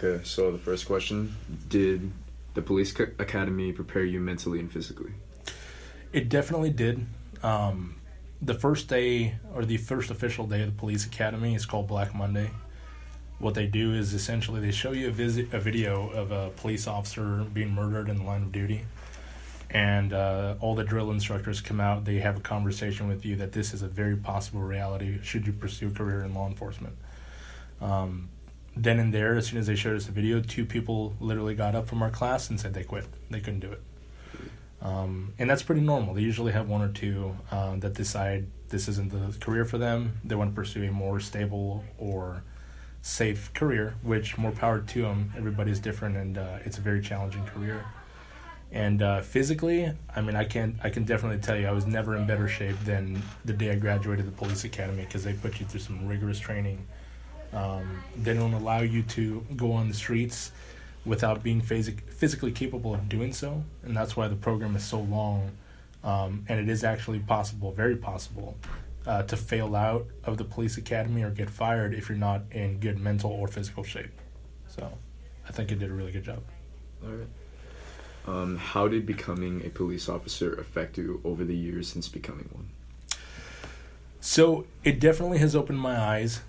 Okay, so the first question, did the police academy prepare you mentally and physically? It definitely did. The first day, or the first official day of the police academy, is called Black Monday. What they do is essentially they show you a video of a police officer being murdered in the line of duty. And all the drill instructors come out. They have a conversation with you that this is a very possible reality should you pursue a career in law enforcement. Then and there, as soon as they showed us the video, 2 people literally got up from our class and said they quit. They couldn't do it. And that's pretty normal. They usually have 1 or 2 that decide this isn't the career for them. They want to pursue a more stable or safe career, which more power to them. Everybody's different, and it's a very challenging career. And physically, I mean, I can definitely tell you I was never in better shape than the day I graduated the police academy, because they put you through some rigorous training. They don't allow you to go on the streets without being physically capable of doing so, and that's why the program is so long. And it is actually possible, very possible, to fail out of the police academy or get fired if you're not in good mental or physical shape. So I think it did a really good job. All right. How did becoming a police officer affect you over the years since becoming one? So it definitely has opened my eyes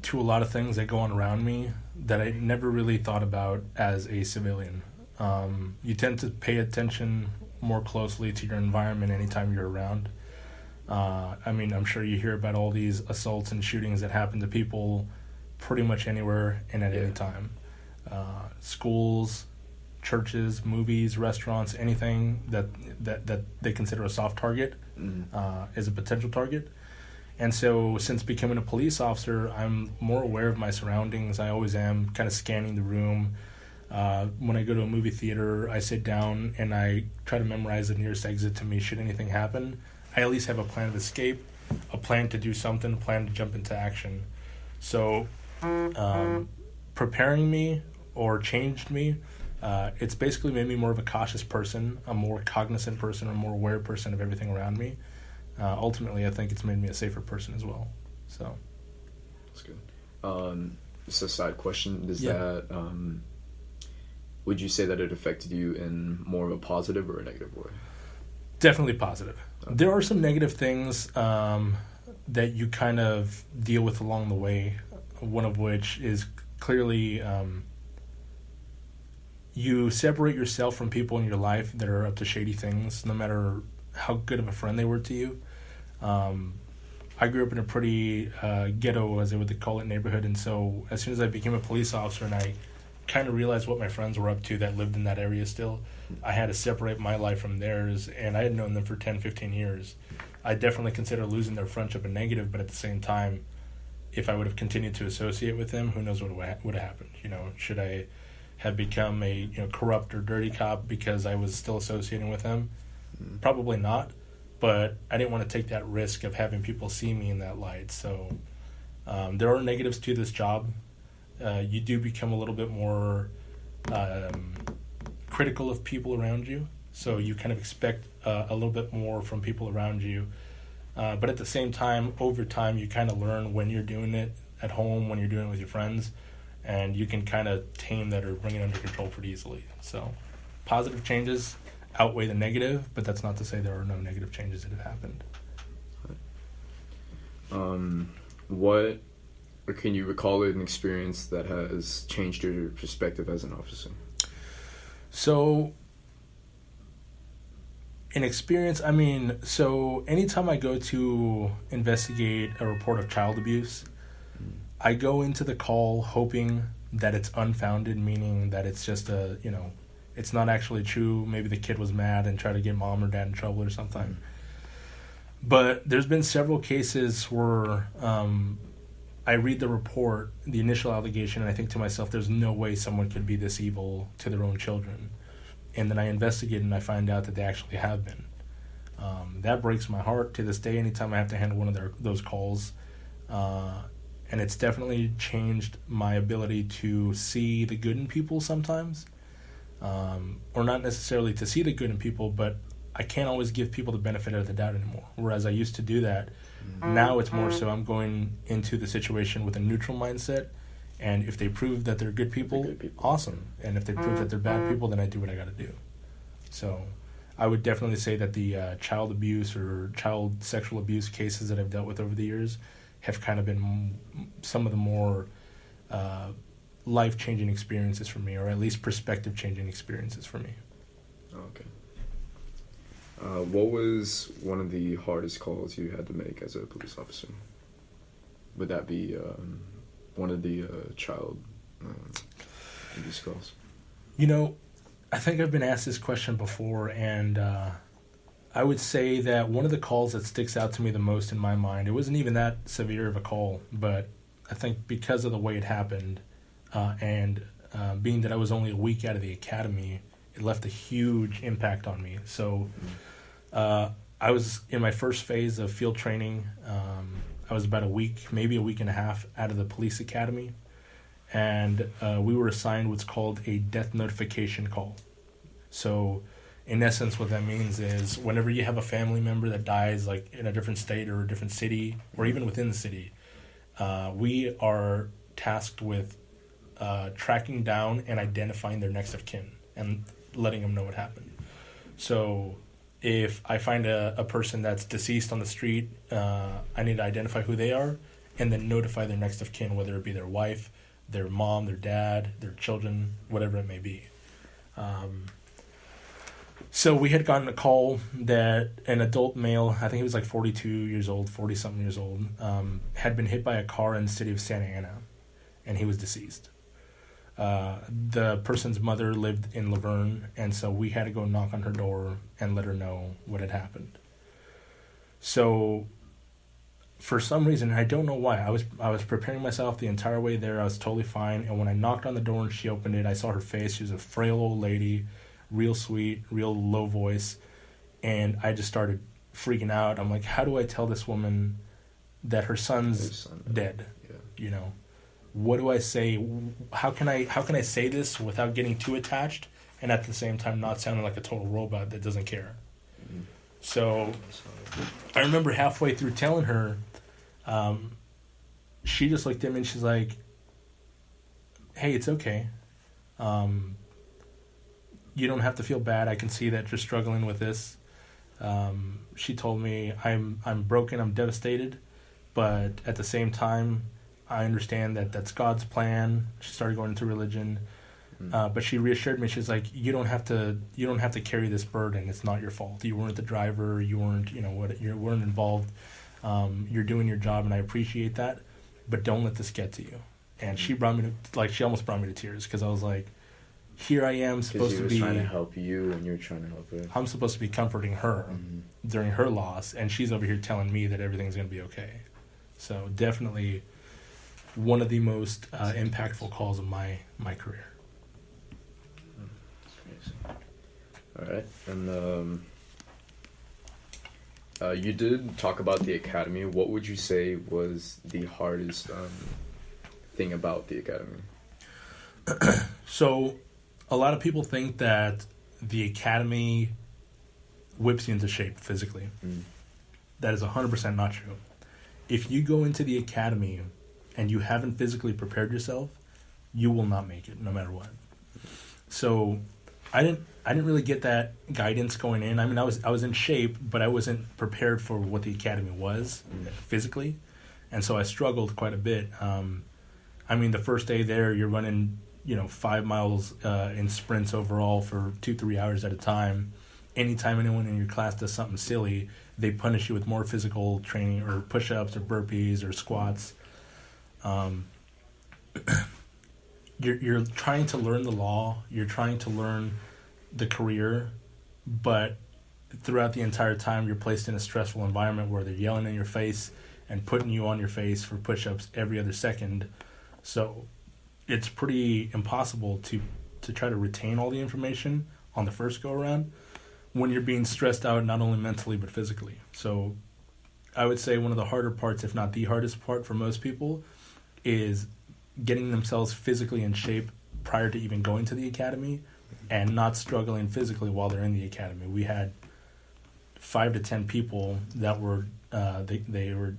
to a lot of things that go on around me that I never really thought about as a civilian. You tend to pay attention more closely to your environment anytime you're around. I mean, I'm sure you hear about all these assaults and shootings that happen to people pretty much anywhere and at any time. Schools, churches, movies, restaurants, anything that they consider a soft target is a potential target. And so since becoming a police officer, I'm more aware of my surroundings. I always am, kind of scanning the room. When I go to a movie theater, I sit down and I try to memorize the nearest exit to me should anything happen. I at least have a plan of escape, a plan to do something, a plan to jump into action. So preparing me or changed me, it's basically made me more of a cautious person, a more cognizant person, a more aware person of everything around me. Ultimately, I think it's made me a safer person as well. So that's good. It's a side question. Would you say that it affected you in more of a positive or a negative way? Definitely positive. Okay. There are some negative things that you kind of deal with along the way, one of which is clearly you separate yourself from people in your life that are up to shady things, no matter how good of a friend they were to you. I grew up in a pretty ghetto, as they would call it, neighborhood, and so as soon as I became a police officer and I kind of realized what my friends were up to that lived in that area still, I had to separate my life from theirs, and I had known them for 10, 15 years. I definitely consider losing their friendship a negative, but at the same time, if I would have continued to associate with them, who knows what would have happened. Should I have become a corrupt or dirty cop because I was still associating with them? Probably not, but I didn't want to take that risk of having people see me in that light. So there are negatives to this job. You do become a little bit more critical of people around you, so you kind of expect a little bit more from people around you. But at the same time, over time, you kind of learn when you're doing it at home, when you're doing it with your friends, and you can kind of tame that or bring it under control pretty easily. So positive changes outweigh the negative, but that's not to say there are no negative changes that have happened. Or can you recall an experience that has changed your perspective as an officer? So, an experience, so anytime I go to investigate a report of child abuse, I go into the call hoping that it's unfounded, meaning that it's just it's not actually true. Maybe the kid was mad and tried to get mom or dad in trouble or something. But there's been several cases where I read the report, the initial allegation, and I think to myself, there's no way someone could be this evil to their own children. And then I investigate and I find out that they actually have been. That breaks my heart to this day anytime I have to handle one of those calls. And it's definitely changed my ability to see the good in people sometimes. Or not necessarily to see the good in people, but I can't always give people the benefit of the doubt anymore. Whereas I used to do that. Now it's more so I'm going into the situation with a neutral mindset And if they prove that they're good people, awesome. And if they prove that they're bad people, then I do what I got to do. So I would definitely say that the child abuse or child sexual abuse cases that I've dealt with over the years have kind of been some of the more life-changing experiences for me, or at least perspective-changing experiences for me. Okay. What was one of the hardest calls you had to make as a police officer? Would that be one of the child abuse calls? You know, I think I've been asked this question before, and I would say that one of the calls that sticks out to me the most in my mind, it wasn't even that severe of a call, but I think because of the way it happened, and being that I was only a week out of the academy, it left a huge impact on me. So I was in my first phase of field training. I was about a week, maybe a week and a half out of the police academy, and we were assigned what's called a death notification call. So in essence, what that means is whenever you have a family member that dies, like in a different state or a different city, or even within the city, we are tasked with tracking down and identifying their next of kin and letting them know what happened. So if I find a person that's deceased on the street, I need to identify who they are and then notify their next of kin, whether it be their wife, their mom, their dad, their children, whatever it may be. So we had gotten a call that an adult male, I think he was like 42 years old, 40-something years old, had been hit by a car in the city of Santa Ana, and he was deceased. The person's mother lived in Laverne, and so we had to go knock on her door and let her know what had happened. So for some reason, I don't know why, I was preparing myself the entire way there. I was totally fine, and when I knocked on the door and she opened it, I saw her face. She was a frail old lady, real sweet, real low voice, and I just started freaking out. I'm like, how do I tell this woman that her son's dead? Yeah. You know, what do I say? How can I say this without getting too attached and at the same time not sounding like a total robot that doesn't care? Mm-hmm. So I remember halfway through telling her, she just looked at me and she's like, hey, it's okay. You don't have to feel bad. I can see that you're struggling with this. She told me, I'm broken, I'm devastated, but at the same time, I understand that that's God's plan. She started going into religion, but she reassured me. She's like, you don't have to carry this burden. It's not your fault. You weren't the driver. You weren't, you weren't involved. You're doing your job, and I appreciate that, but don't let this get to you. And she brought me to, she almost brought me to tears, because I was like, here I am supposed to be trying to help you, and you're trying to help her. I'm supposed to be comforting her during her loss, and she's over here telling me that everything's going to be okay. So definitely one of the most impactful calls of my career. All right, and you did talk about the academy. What would you say was the hardest thing about the academy? So a lot of people think that the academy whips you into shape physically. That is 100% not true. If you go into the academy and you haven't physically prepared yourself, you will not make it, no matter what. So I didn't really get that guidance going in. I mean, I was in shape, but I wasn't prepared for what the academy was physically, and so I struggled quite a bit. I mean, the first day there, you're running 5 miles in sprints overall for 2-3 hours at a time. Anytime anyone in your class does something silly, they punish you with more physical training, or push-ups or burpees or squats. You're trying to learn the law, you're trying to learn the career, but throughout the entire time you're placed in a stressful environment where they're yelling in your face and putting you on your face for push-ups every other second. So it's pretty impossible to try to retain all the information on the first go-around when you're being stressed out, not only mentally but physically. So I would say one of the harder parts, if not the hardest part for most people, is getting themselves physically in shape prior to even going to the academy and not struggling physically while they're in the academy. We had 5 to 10 people that were they were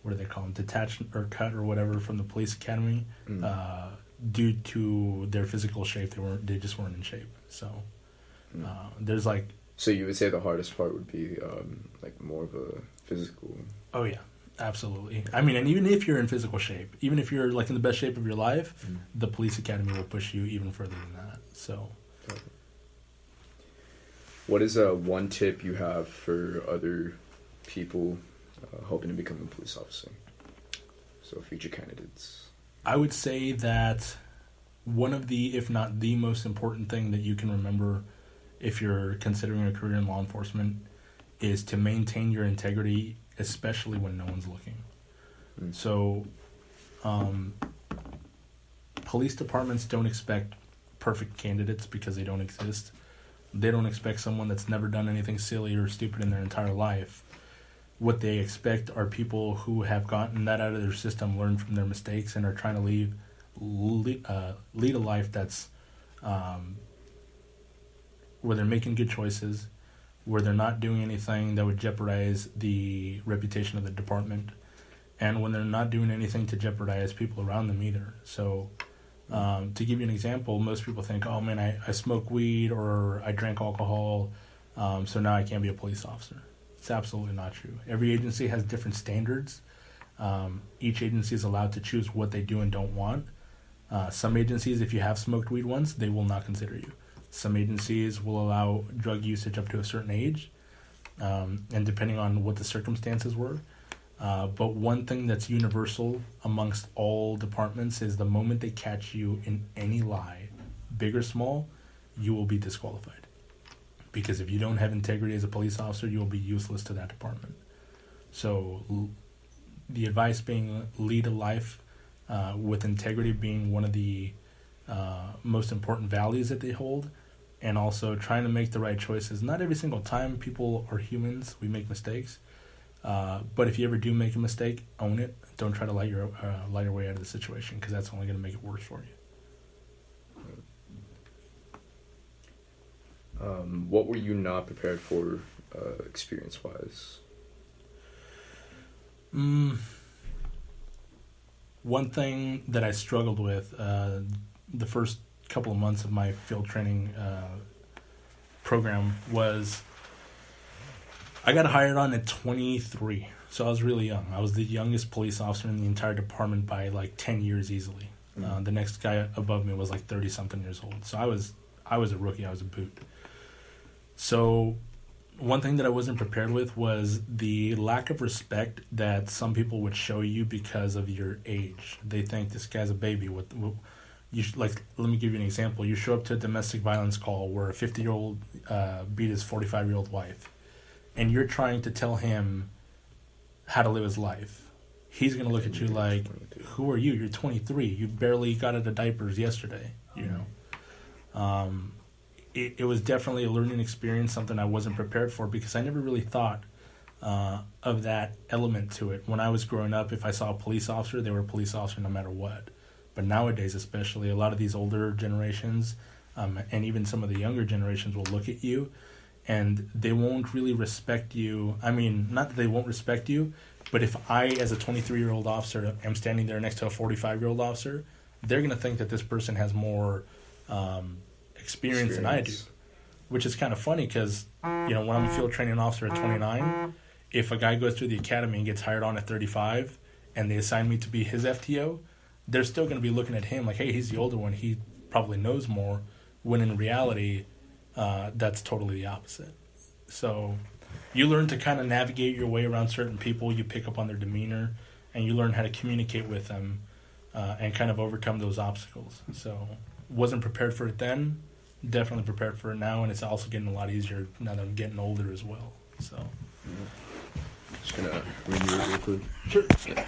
what do they call them, detached or cut or whatever from the police academy, due to their physical shape. They just weren't in shape. So there's like. So you would say the hardest part would be like more of a physical. Oh yeah, absolutely. I mean, and even if you're in physical shape, even if you're like in the best shape of your life, the police academy will push you even further than that. So. What is one tip you have for other people hoping to become a police officer? So future candidates. I would say that one of the, if not the most important thing that you can remember if you're considering a career in law enforcement is to maintain your integrity, especially when no one's looking. So police departments don't expect perfect candidates because they don't exist. They don't expect someone that's never done anything silly or stupid in their entire life. What they expect are people who have gotten that out of their system, learned from their mistakes, and are trying to lead a life that's where they're making good choices, where they're not doing anything that would jeopardize the reputation of the department, and when they're not doing anything to jeopardize people around them either. So to give you an example, most people think, oh man, I smoke weed or I drank alcohol, so now I can't be a police officer. It's absolutely not true. Every agency has different standards. Each agency is allowed to choose what they do and don't want. Some agencies, if you have smoked weed once, they will not consider you. Some agencies will allow drug usage up to a certain age, and depending on what the circumstances were. But one thing that's universal amongst all departments is the moment they catch you in any lie, big or small, you will be disqualified. Because if you don't have integrity as a police officer, you will be useless to that department. So the advice being lead a life with integrity being one of the most important values that they hold, and also trying to make the right choices. Not every single time. People are humans. We make mistakes. But if you ever do make a mistake, own it. Don't try to light your way out of the situation, because that's only going to make it worse for you. What were you not prepared for experience-wise? One thing that I struggled with the first couple of months of my field training program was I got hired on at 23, so I was really young. I was the youngest police officer in the entire department by like 10 years easily. The next guy above me was like 30-something years old. So I was a rookie. I was a boot. So one thing that I wasn't prepared with was the lack of respect that some people would show you because of your age. They think this guy's a baby. You should, like, let me give you an example. You show up to a domestic violence call where a 50-year-old beat his 45-year-old wife, and you're trying to tell him how to live his life. He's going to look at you like, who are you? You're 23. You barely got out of diapers yesterday, you know. It was definitely a learning experience, something I wasn't prepared for, because I never really thought of that element to it. When I was growing up, if I saw a police officer, they were a police officer no matter what. But nowadays, especially, a lot of these older generations, and even some of the younger generations will look at you, and they won't really respect you. I mean, not that they won't respect you, but if I, as a 23-year-old officer, am standing there next to a 45-year-old officer, they're going to think that this person has more experience than I do, which is kind of funny because, you know, when I'm a field training officer at 29, if a guy goes through the academy and gets hired on at 35 and they assign me to be his FTO, they're still going to be looking at him like, hey, he's the older one. He probably knows more, when in reality, that's totally the opposite. So you learn to kind of navigate your way around certain people. You pick up on their demeanor, and you learn how to communicate with them and kind of overcome those obstacles. So wasn't prepared for it then, definitely prepared for it now, and it's also getting a lot easier now that I'm getting older as well. So Just going to read it real quick. Sure. Yeah.